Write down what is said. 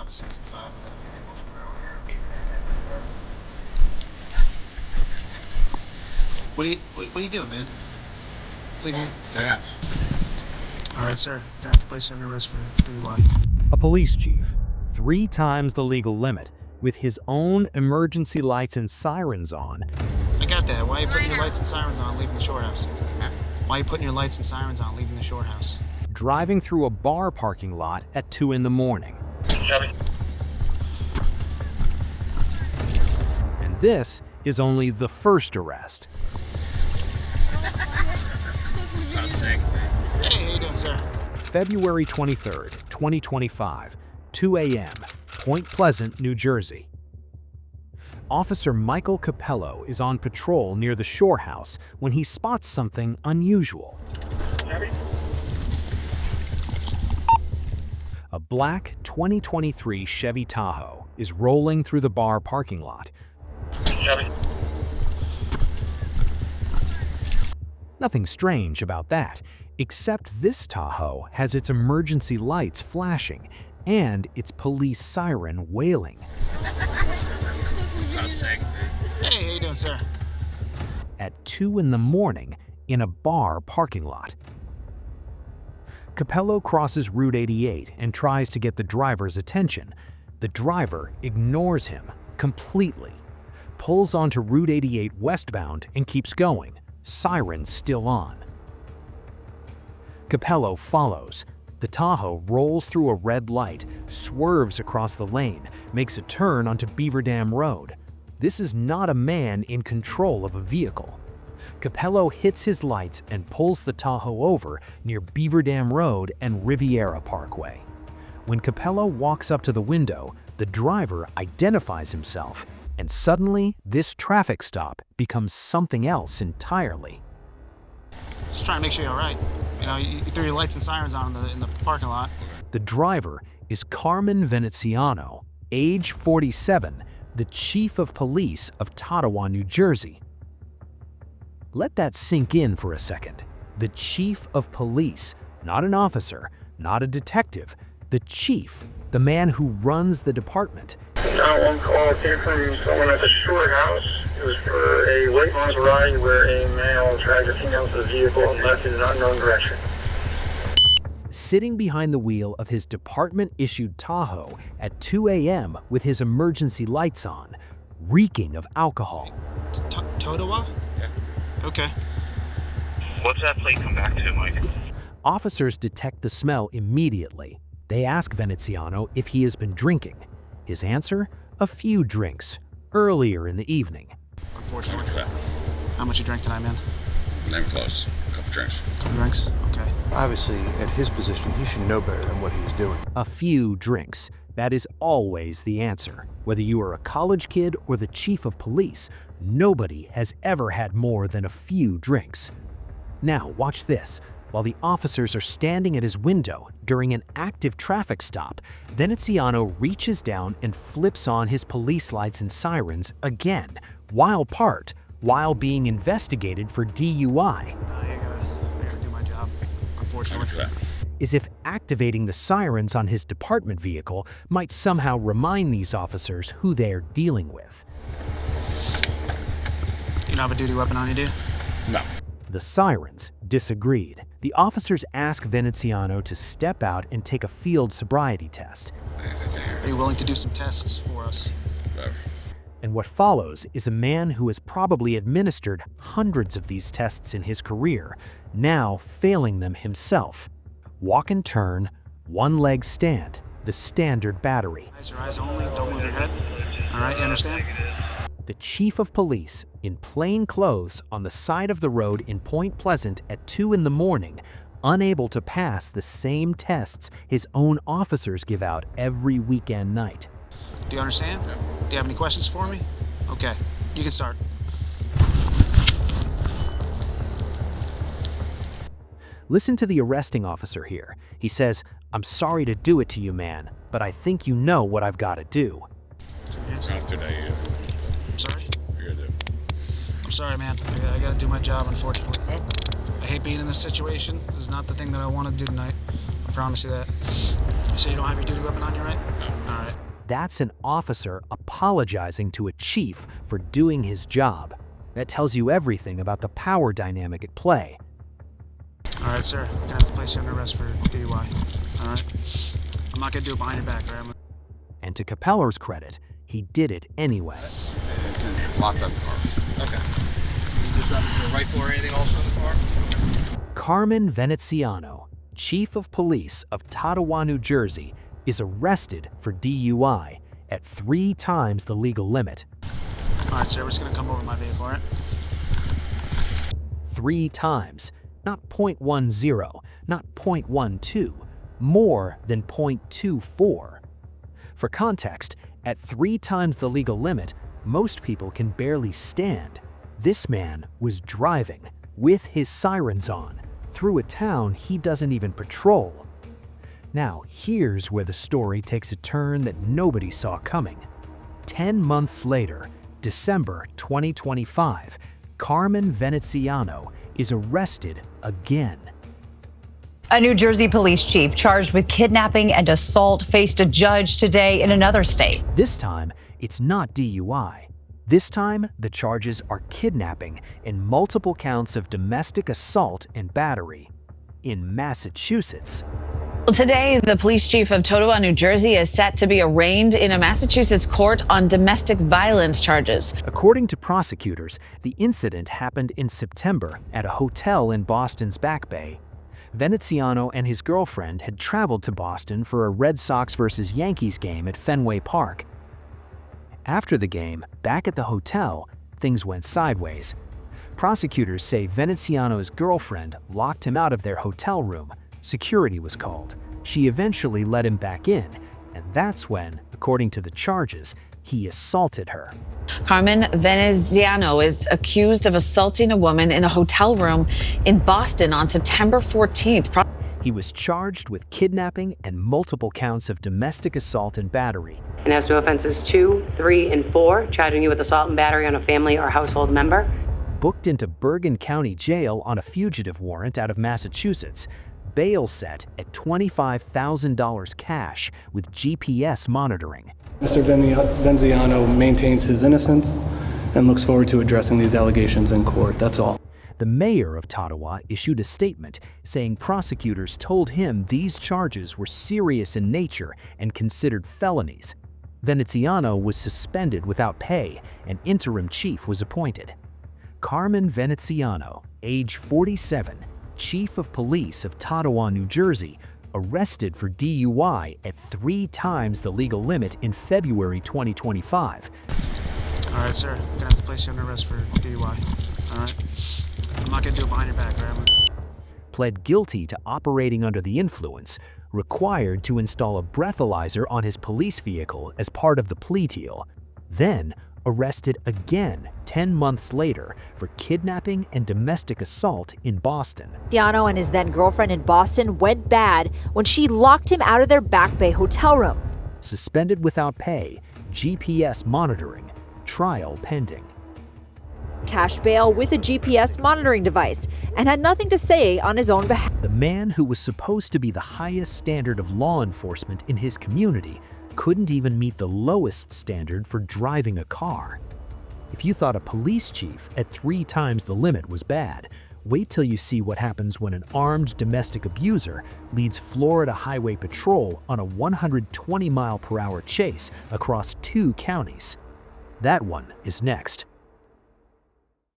about 65. What are you doing, man? Leaving? Yeah. All right, sir. Gonna have to place you under arrest for DUI. A police chief, 3 times the legal limit, with his own emergency lights and sirens on. I got that. Why are you putting your lights and sirens on leaving the shore house? Why are you putting your lights and sirens on leaving the shore house? Driving through a bar parking lot at 2 in the morning. Chevy. And this is only the first arrest. So sick. Hey, how you doing, sir? February 23rd, 2025, 2 a.m., Point Pleasant, New Jersey. Officer Michael Capello is on patrol near the shore house when he spots something unusual. Chevy. A black 2023 Chevy Tahoe is rolling through the bar parking lot. Chevy. Nothing strange about that, except this Tahoe has its emergency lights flashing and its police siren wailing. So sick. Hey, how you doing, sir? At 2 in the morning in a bar parking lot. Capello crosses Route 88 and tries to get the driver's attention. The driver ignores him completely, pulls onto Route 88 westbound and keeps going, sirens still on. Capello follows. The Tahoe rolls through a red light, swerves across the lane, makes a turn onto Beaver Dam Road. This is not a man in control of a vehicle. Capello hits his lights and pulls the Tahoe over near Beaver Dam Road and Riviera Parkway. When Capello walks up to the window, the driver identifies himself, and suddenly this traffic stop becomes something else entirely. Just trying to make sure you're all right. You know, you threw your lights and sirens on in the parking lot. The driver is Carmen Veneziano, age 47, the chief of police of Totowa, New Jersey. Let that sink in for a second. The chief of police, not an officer, not a detective, the chief, the man who runs the department. Not one call came from someone at the shore house. It was for a late Maserati where a male dragged a female to the vehicle and left in an unknown direction. Sitting behind the wheel of his department-issued Tahoe at 2 a.m. with his emergency lights on, reeking of alcohol. Totowa? Yeah. Okay. What's that plate come back to, Mike? Officers detect the smell immediately. They ask Veneziano if he has been drinking. His answer? A few drinks, earlier in the evening. Unfortunately. How much you drank tonight, man? Name close. A couple drinks. Couple drinks? Okay. Obviously, at his position, he should know better than what he's doing. A few drinks. That is always the answer. Whether you are a college kid or the chief of police, nobody has ever had more than a few drinks. Now, watch this. While the officers are standing at his window during an active traffic stop, Veneziano reaches down and flips on his police lights and sirens again, while being investigated for DUI. I gotta do my job, unfortunately. As if activating the sirens on his department vehicle might somehow remind these officers who they're dealing with. You don't have a duty weapon on you, do you? No. The sirens disagreed. The officers ask Veneziano to step out and take a field sobriety test. Are you willing to do some tests for us? And what follows is a man who has probably administered hundreds of these tests in his career, now failing them himself. Walk and turn, one leg stand, the standard battery. Eyes your eyes only, don't move your head. All right, you understand? The chief of police, in plain clothes on the side of the road in Point Pleasant at 2 in the morning, unable to pass the same tests his own officers give out every weekend night. Do you understand? Yeah. Do you have any questions for me? Okay, you can start. Listen to the arresting officer here. He says, "I'm sorry to do it to you, man, but I think you know what I've got to do." Not today, yeah. I'm sorry? You're the... I'm sorry, man. I gotta do my job, unfortunately. I hate being in this situation. This is not the thing that I want to do tonight. I'm Parker, let me see that. You say you don't have your duty weapon on you, right? No. All right. That's an officer apologizing to a chief for doing his job. That tells you everything about the power dynamic at play. All right, sir. Gonna have to place you under arrest for DUI. All right. I'm not gonna do it behind your back, all right? And to Capeller's credit, he did it anyway. Locked up the car. Okay. Is there a rifle or anything also in the car? Carmen Veneziano, chief of police of Totowa, New Jersey, is arrested for DUI at 3 times the legal limit. All right, sir. We're just gonna come over my vehicle, all right? 3 times, not 0.10, not 0.12, more than 0.24. For context, at 3 times the legal limit, most people can barely stand. This man was driving with his sirens on through a town he doesn't even patrol. Now, here's where the story takes a turn that nobody saw coming. 10 months later, December 2025, Carmen Veneziano is arrested again. A New Jersey police chief charged with kidnapping and assault faced a judge today in another state. This time, it's not DUI. This time, the charges are kidnapping and multiple counts of domestic assault and battery. In Massachusetts, Today, the police chief of Totowa, New Jersey, is set to be arraigned in a Massachusetts court on domestic violence charges. according to prosecutors, the incident happened in September at a hotel in Boston's Back Bay. Veneziano and his girlfriend had traveled to Boston for a Red Sox vs. Yankees game at Fenway Park. After the game, back at the hotel, things went sideways. Prosecutors say Veneziano's girlfriend locked him out of their hotel room. Security was called. She eventually let him back in, and that's when, according to the charges, he assaulted her. Carmen Veneziano is accused of assaulting a woman in a hotel room in Boston on September 14th. He was charged with kidnapping and multiple counts of domestic assault and battery. And as to offenses 2, 3, and 4, charging you with assault and battery on a family or household member. Booked into Bergen County Jail on a fugitive warrant out of Massachusetts. Bail set at $25,000 cash with GPS monitoring. Mr. Veneziano maintains his innocence and looks forward to addressing these allegations in court. That's all. The mayor of Totowa issued a statement saying prosecutors told him these charges were serious in nature and considered felonies. Veneziano was suspended without pay, and interim chief was appointed. Carmen Veneziano, age 47, chief of police of Totowa, New Jersey, arrested for DUI at 3 times the legal limit in February 2025. All right, sir. Gonna have to place you under arrest for DUI. All right. I'm not gonna do it behind your back, all right? Pled guilty to operating under the influence, required to install a breathalyzer on his police vehicle as part of the plea deal. Then arrested again 10 months later for kidnapping and domestic assault in Boston. Veneziano and his then-girlfriend in Boston went bad when she locked him out of their Back Bay hotel room. Suspended without pay, GPS monitoring, trial pending. Cash bail with a GPS monitoring device and had nothing to say on his own behalf. The man who was supposed to be the highest standard of law enforcement in his community couldn't even meet the lowest standard for driving a car. If you thought a police chief at 3 times the limit was bad, wait till you see what happens when an armed domestic abuser leads Florida Highway Patrol on a 120-mile-per-hour chase across 2 counties. That one is next.